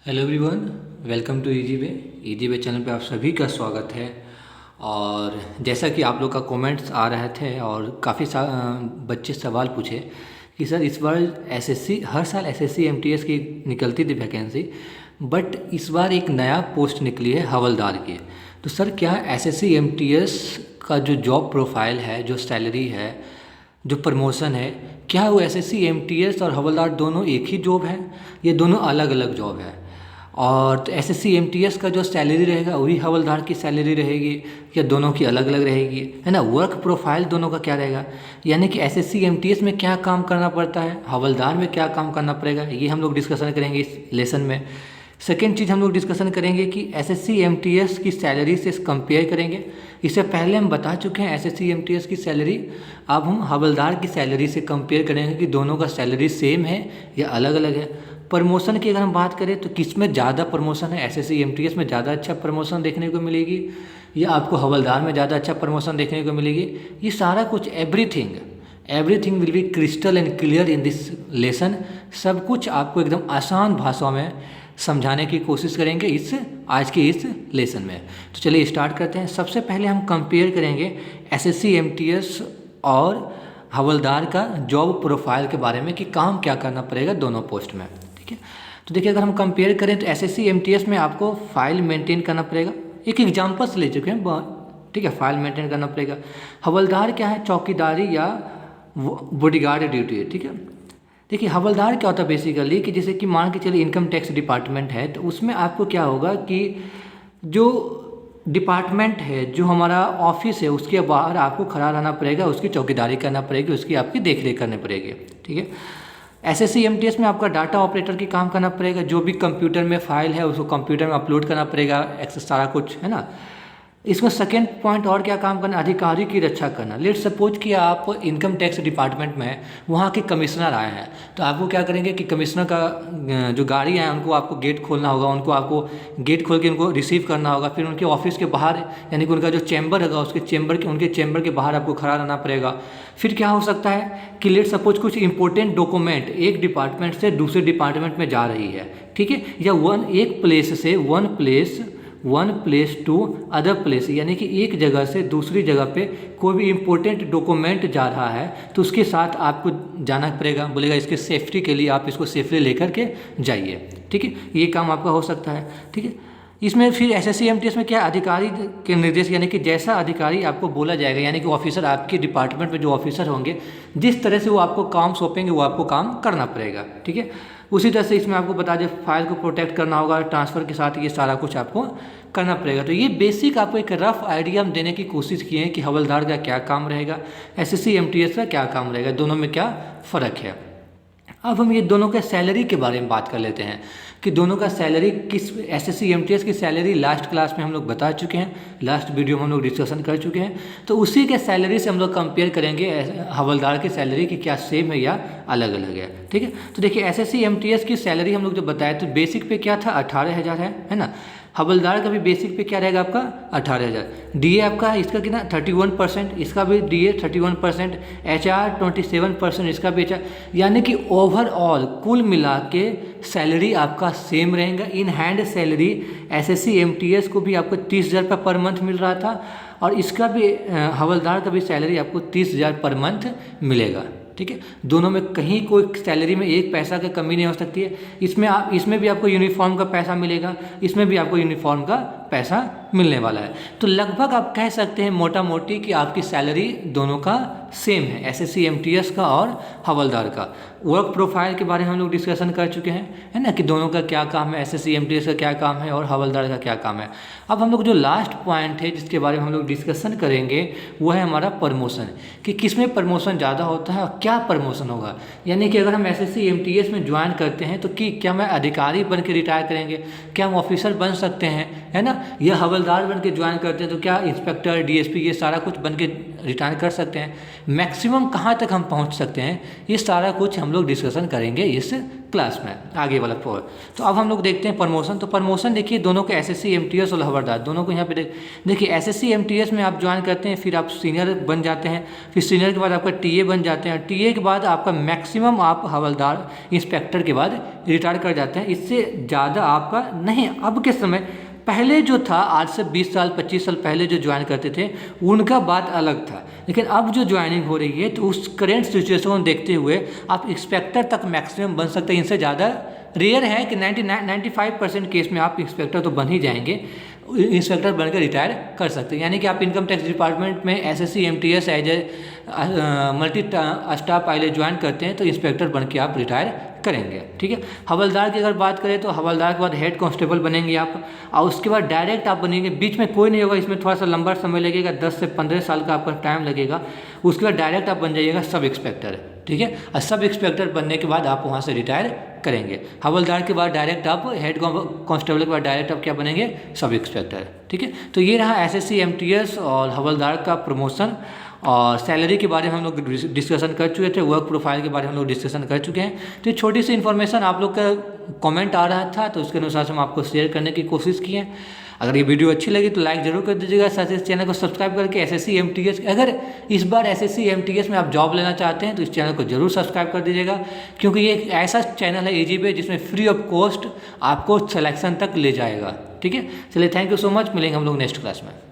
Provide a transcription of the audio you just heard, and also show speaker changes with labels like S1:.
S1: Hello everyone, welcome to easy way channel पे आप सभी का स्वागत है। और जैसा कि आप लोग का कमेंट्स आ रहे थे और काफ़ी बच्चे सवाल पूछे कि सर इस बार एसएससी हर साल एसएससी एमटीएस की निकलती थी वैकेंसी, बट इस बार एक नया पोस्ट निकली है हवलदार की। तो सर क्या एसएससी एमटीएस का जो जॉब प्रोफाइल है, जो सैलरी है, जो प्रमोशन है, क्या वो एसएससी एमटीएस और हवलदार दोनों एक ही जॉब है, ये दोनों अलग अलग जॉब है? और तो एसएससी एमटीएस का जो सैलरी रहेगा वही हवलदार की सैलरी रहेगी या दोनों की अलग अलग रहेगी, है ना? वर्क प्रोफाइल दोनों का क्या रहेगा, यानी कि एसएससी एमटीएस में क्या काम करना पड़ता है, हवलदार में क्या काम करना पड़ेगा, ये हम लोग डिस्कशन करेंगे इस लेसन में। सेकेंड चीज़ हम लोग डिस्कशन करेंगे कि एसएससी एमटीएस की सैलरी से कंपेयर करेंगे। इससे पहले हम बता चुके हैं एसएससी एमटीएस की सैलरी, अब हम हवलदार की सैलरी से कंपेयर करेंगे कि दोनों का सैलरी सेम है या अलग अलग है। प्रमोशन की अगर हम बात करें तो किस में ज़्यादा प्रमोशन है, एसएससी एमटीएस में ज़्यादा अच्छा प्रमोशन देखने को मिलेगी या आपको हवलदार में ज़्यादा अच्छा प्रमोशन देखने को मिलेगी, ये सारा कुछ everything will be crystal and clear in this lesson. सब कुछ आपको एकदम आसान भाषा में समझाने की कोशिश करेंगे आज के इस लेसन में। तो चलिए स्टार्ट करते हैं। सबसे पहले हम कंपेयर करेंगे एसएससी एमटीएस और हवलदार का जॉब प्रोफाइल के बारे में कि काम क्या करना पड़ेगा दोनों पोस्ट में, ठीक है? तो देखिए, अगर हम कंपेयर करें तो एसएससी एमटीएस में आपको फाइल मेंटेन करना पड़ेगा। एक एग्जांपल्स ले चुके हैं, ठीक है? फाइल मेंटेन करना पड़ेगा। हवलदार क्या है, चौकीदारी या बॉडीगार्ड ड्यूटी है, ठीक है? देखिए, हवलदार क्या होता है बेसिकली कि जैसे कि मान के चलिए इनकम टैक्स डिपार्टमेंट है, तो उसमें आपको क्या होगा कि जो डिपार्टमेंट है, जो हमारा ऑफिस है, उसके बाहर आपको खड़ा रहना पड़ेगा, उसकी चौकीदारी करना पड़ेगी, उसकी आपकी देखरेख करनी पड़ेगी, ठीक है? एसएससी एमटीएस में आपका डाटा ऑपरेटर की काम करना पड़ेगा, जो भी कंप्यूटर में फाइल है उसको कंप्यूटर में अपलोड करना पड़ेगा, एक्सेस सारा कुछ, है ना? इसमें सेकेंड पॉइंट और क्या काम करना, अधिकारी की रक्षा करना। लेट सपोज कि आप इनकम टैक्स डिपार्टमेंट में वहाँ के कमिश्नर आए हैं, तो आपको क्या करेंगे कि कमिश्नर का जो गाड़ी है उनको आपको गेट खोलना होगा, उनको आपको गेट खोल के उनको रिसीव करना होगा, फिर उनके ऑफिस के बाहर यानी कि उनका जो चैम्बर होगा उनके चैम्बर के बाहर आपको खड़ा रहना पड़ेगा। फिर क्या हो सकता है कि लेट सपोज कुछ इंपॉर्टेंट डॉक्यूमेंट एक डिपार्टमेंट से दूसरे डिपार्टमेंट में जा रही है, ठीक है? या एक प्लेस से one place to other place, यानी कि एक जगह से दूसरी जगह पे कोई भी इम्पोर्टेंट डॉक्यूमेंट जा रहा है तो उसके साथ आपको जाना पड़ेगा, बोलेगा इसके सेफ्टी के लिए आप इसको सेफली लेकर के जाइए, ठीक है? ये काम आपका हो सकता है, ठीक है? इसमें फिर एसएससी एमटीएस में क्या, अधिकारी के निर्देश, यानी कि जैसा अधिकारी आपको बोला जाएगा, यानी कि ऑफिसर आपके डिपार्टमेंट में जो ऑफिसर होंगे जिस तरह से वो आपको काम सौंपेंगे वो आपको काम करना पड़ेगा, ठीक है? उसी तरह से इसमें आपको बता दें फाइल को प्रोटेक्ट करना होगा ट्रांसफ़र के साथ, ये सारा कुछ आपको करना पड़ेगा। तो ये बेसिक आपको एक रफ आइडिया हम देने की कोशिश किए हैं कि हवलदार का क्या काम रहेगा, एसएससी एमटीएस का क्या काम रहेगा, दोनों में क्या फ़र्क है। अब हम ये दोनों के सैलरी के बारे में बात कर लेते हैं कि दोनों का सैलरी किस, एसएससी एमटीएस की सैलरी लास्ट क्लास में हम लोग बता चुके हैं, लास्ट वीडियो में हम लोग डिस्कशन कर चुके हैं। तो उसी के सैलरी से हम लोग कंपेयर करेंगे हवलदार की सैलरी की क्या सेम है या अलग अलग है, ठीक है? तो देखिए, एसएससी एमटीएस की सैलरी हम लोग जो बताए तो बेसिक पे क्या था, 18,000 है ना? हवलदार का भी बेसिक पे क्या रहेगा आपका 18,000। डीए आपका इसका कितना 31%, इसका भी डीए 31%, एचआर 27%, इसका भी एचआर, यानी कि ओवरऑल कुल मिला के सैलरी आपका सेम रहेगा। In hand salary SSC MTS को भी आपको 30,000 रुपये पर मंथ मिल रहा था और इसका भी हवलदार का भी सैलरी आपको 30,000 पर मंथ मिलेगा, ठीक है? दोनों में कहीं कोई सैलरी में एक पैसा की कमी नहीं हो सकती है। इसमें भी आपको यूनिफॉर्म का पैसा मिलेगा, इसमें भी आपको यूनिफॉर्म का पैसा मिलने वाला है। तो लगभग आप कह सकते हैं मोटा मोटी कि आपकी सैलरी दोनों का सेम है, एसएससी एमटीएस का और हवलदार का। वर्क प्रोफाइल के बारे में हम लोग डिस्कशन कर चुके हैं, है ना, कि दोनों का क्या काम है, एसएससी एमटीएस का क्या काम है और हवलदार का क्या काम है। अब हम लोग जो लास्ट पॉइंट है जिसके बारे में हम लोग डिस्कशन करेंगे वो है हमारा प्रमोशन, कि किस में प्रमोशन ज़्यादा होता है और क्या प्रमोशन होगा। यानी कि अगर हम एसएससी एमटीएस में ज्वाइन करते हैं तो क्या मैं अधिकारी बन के रिटायर करेंगे, क्या हम ऑफिसर बन सकते हैं, है ना? या हवलदार बन के ज्वाइन करते हैं तो क्या इंस्पेक्टर डीएसपी ये सारा कुछ बन के रिटायर कर सकते हैं, मैक्सिमम कहाँ तक हम पहुँच सकते हैं, ये सारा कुछ हम लोग डिस्कशन करेंगे इस क्लास में आगे वाला पर। तो अब हम लोग देखते हैं प्रमोशन। तो प्रमोशन देखिए दोनों के एसएससी एमटीएस और हवलदार दोनों को यहाँ पे देखिए एसएससी एमटीएस में आप ज्वाइन करते हैं, फिर आप सीनियर बन जाते हैं, फिर सीनियर के बाद आपका टीए बन जाते हैं, टीए के बाद आपका मैक्सिमम आप हवलदार इंस्पेक्टर के बाद रिटायर कर जाते हैं। इससे ज़्यादा आपका नहीं। अब के समय पहले जो था आज से 20 साल 25 साल पहले जो ज्वाइन करते थे उनका बात अलग था, लेकिन अब जो ज्वाइनिंग हो रही है तो उस करेंट सिचुएशन को देखते हुए आप इंस्पेक्टर तक मैक्सिमम बन सकते हैं। इनसे ज़्यादा रेयर है कि 95% केस में आप इंस्पेक्टर तो बन ही जाएंगे, इंस्पेक्टर बनकर रिटायर कर सकते हैं। यानी कि आप इनकम टैक्स डिपार्टमेंट में SSC MTS as a multi staff pilot join करते हैं तो इंस्पेक्टर बन के आप रिटायर करेंगे। ठीक है। हवलदार की अगर बात करें तो हवलदार के बाद हेड कांस्टेबल बनेंगे आप, और उसके बाद डायरेक्ट आप बनेंगे। बीच में कोई नहीं होगा, इसमें थोड़ा सा लंबा समय लगेगा, 10 से 15 साल का आपका टाइम लगेगा। उसके बाद डायरेक्ट आप बन जाइएगा सब इंस्पेक्टर। ठीक है। और सब इंस्पेक्टर बनने के बाद आप वहाँ से रिटायर करेंगे। हवलदार के बाद डायरेक्ट आप हेड कांस्टेबल के बाद डायरेक्ट आप क्या बनेंगे, सब इंस्पेक्टर। ठीक है। तो ये रहा एसएससी एमटीएस और हवलदार का प्रमोशन। और सैलरी के बारे में हम लोग डिस्कशन कर चुके थे, वर्क प्रोफाइल के बारे में हम लोग डिस्कशन कर चुके हैं। तो ये छोटी सी इन्फॉर्मेशन आप लोग का कमेंट आ रहा था तो उसके अनुसार से हम आपको शेयर करने की कोशिश की है। अगर ये वीडियो अच्छी लगी तो लाइक जरूर कर दीजिएगा, साथ ही इस चैनल को सब्सक्राइब करके एसएससी एमटीएस, अगर इस बार एसएससी एमटीएस में आप जॉब लेना चाहते हैं तो इस चैनल को जरूर सब्सक्राइब कर दीजिएगा, क्योंकि ये एक ऐसा चैनल है ईजीबे जिसमें फ्री ऑफ कॉस्ट आपको सिलेक्शन तक ले जाएगा। ठीक है। चलिए, थैंक यू सो मच, मिलेंगे हम लोग नेक्स्ट क्लास में।